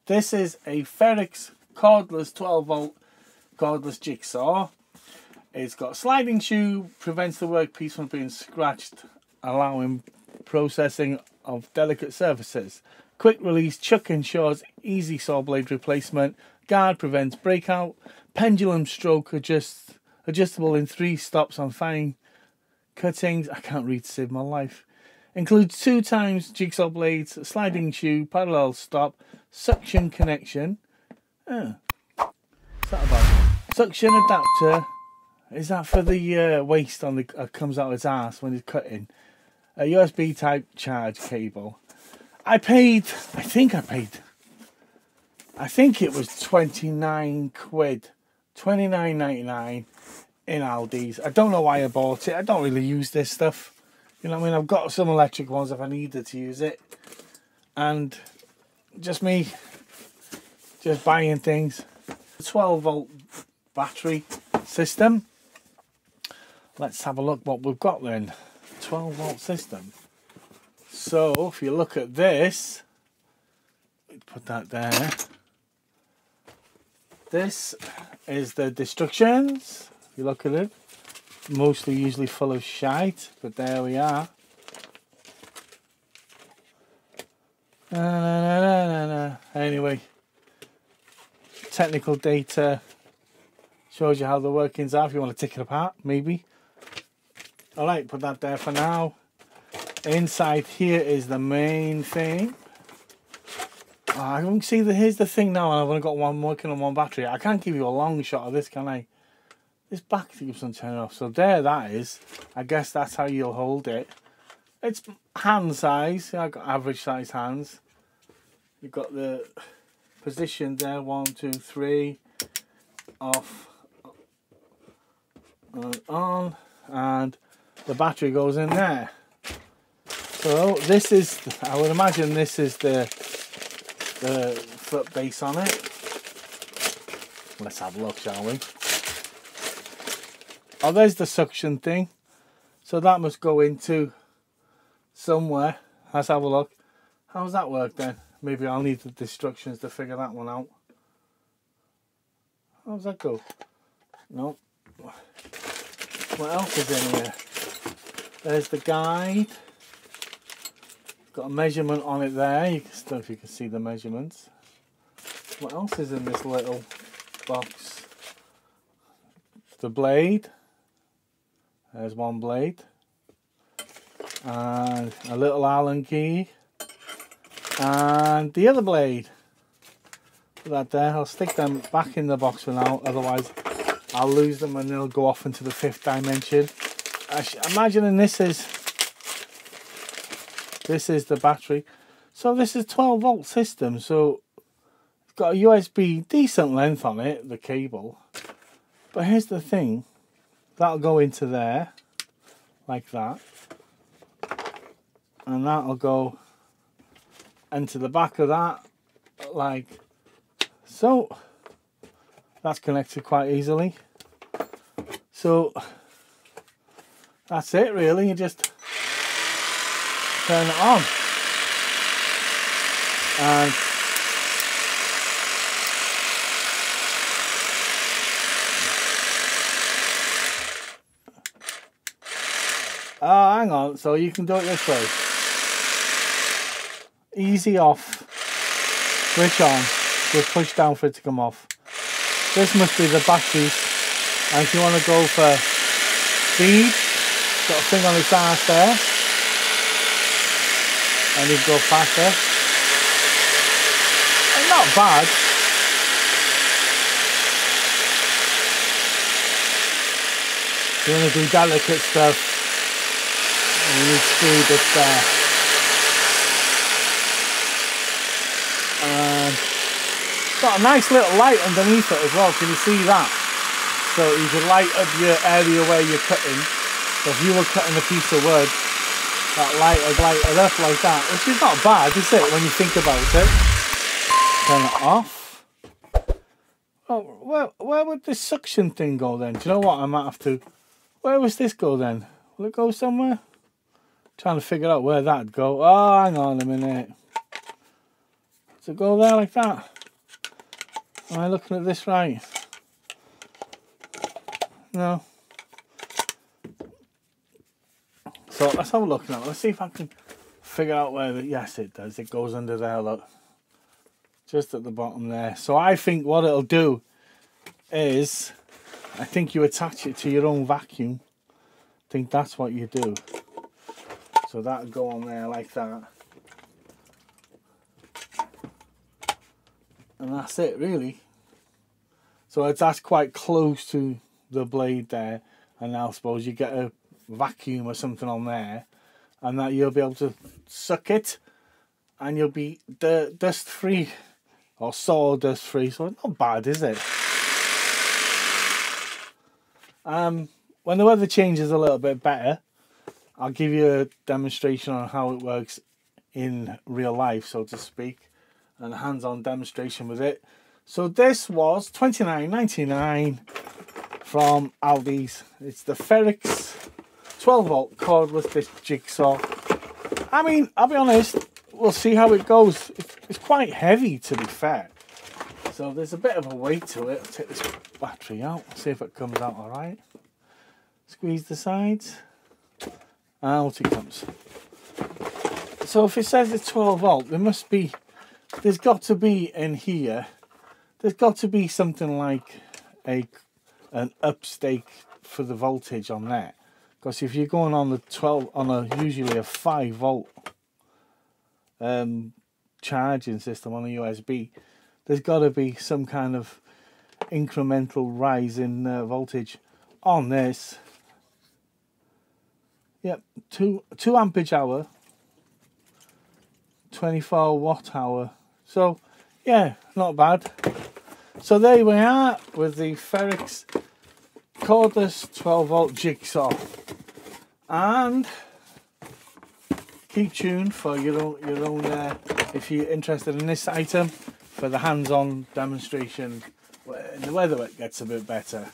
This is a Ferrex cordless 12V cordless jigsaw. It's got a sliding shoe, prevents the workpiece from being scratched, allowing processing of delicate surfaces. Quick release, chuck ensures easy saw blade replacement. Guard prevents breakout. Pendulum stroke adjustable in 3 stops on fine cuttings. I can't read to save my life. Includes 2 times jigsaw blades, sliding shoe, parallel stop, suction connection. What's that about? Suction adapter. Is that for the waste on the comes out of its ass when it's cutting? A USB type charge cable. I think it was 29 quid, 29.99 in Aldi's. I don't know why I bought it. I don't really use this stuff. You know what I mean? I've got some electric ones if I needed to use it. And just me, just buying things. 12-volt battery system. Let's have a look what we've got then. 12-volt system. So if you look at this, put that there. This is the instructions. If you look at it, mostly usually full of shite, but there we are. Anyway, technical data shows you how the workings are if you want to take it apart, maybe. Alright, put that there for now. Inside here is the main thing. I can see here's the thing now, and I've only got one working on one battery. I can't give you a long shot of this, can I? This back keeps on turning off. So there that is. I guess that's how you'll hold it. It's hand size. I've got average size hands. You've got the position there, 1, 2, 3, off and on, and the battery goes in there. So this is, I would imagine this is the foot base on it. Let's have a look, shall we? Oh, there's the suction thing. So that must go into somewhere. Let's have a look. How does that work then? Maybe I'll need the instructions to figure that one out. How does that go? No. What else is in here? There's the guide. Got a measurement on it there. You can, I don't know if you can see the measurements. What else is in this little box? The blade. There's one blade. And a little Allen key. And the other blade. Put that there. I'll stick them back in the box for now. Otherwise, I'll lose them and they'll go off into the 5th dimension. Imagining this is the battery. So this is 12-volt system. So it's got a USB decent length on it, the cable. But here's the thing. That'll go into there, like that. And that'll go into the back of that, like so. That's connected quite easily. So that's it really, you just turn it on. And oh, hang on, so you can do it this way. Easy off, switch on, just push down for it to come off. This must be the batteries, and if you want to go for speed, got a thing on its arse there, and you go faster. And not bad. If you want to do delicate stuff, and you need speed, it's there. Got a nice little light underneath it as well. Can you see that? So you can light up your area where you're cutting. So if you were cutting a piece of wood, that light would light it up like that, which is not bad, is it, when you think about it? Turn it off. Oh, where would this suction thing go then? Do you know what? I might have to. Where was this go then? Will it go somewhere? Trying to figure out where that'd go. Oh, hang on a minute. Does it go there like that? Am I looking at this right? No. So let's have a look now. Let's see if I can figure out where the, yes it does. It goes under there, look. Just at the bottom there. So I think what it'll do is, I think you attach it to your own vacuum. I think that's what you do. So that'll go on there like that. And that's it really. So that's quite close to the blade there. And now I suppose you get a vacuum or something on there. And that you'll be able to suck it. And you'll be dust free. Or sawdust free. So it's not bad, is it? When the weather changes a little bit better, I'll give you a demonstration on how it works in real life, so to speak, and a hands-on demonstration with it. So this was $29.99 from Aldi's. It's the Ferrex 12V Cordless Jigsaw. I mean, I'll be honest, we'll see how it goes. It's quite heavy, to be fair. So there's a bit of a weight to it. I'll take this battery out, see if it comes out all right. Squeeze the sides. Out it comes. So if it says it's 12V, there must be, there's got to be in here, there's got to be something like an upstake for the voltage on there. Because if you're going on the 12, on a usually a 5V charging system on a USB, there's got to be some kind of incremental rise in voltage on this. Yep, 2 ampage hour, 24 watt hour. So yeah, not bad. So there we are with the Ferrex Cordless 12V Jigsaw. And keep tuned for your own if you're interested in this item, for the hands-on demonstration when the weather gets a bit better.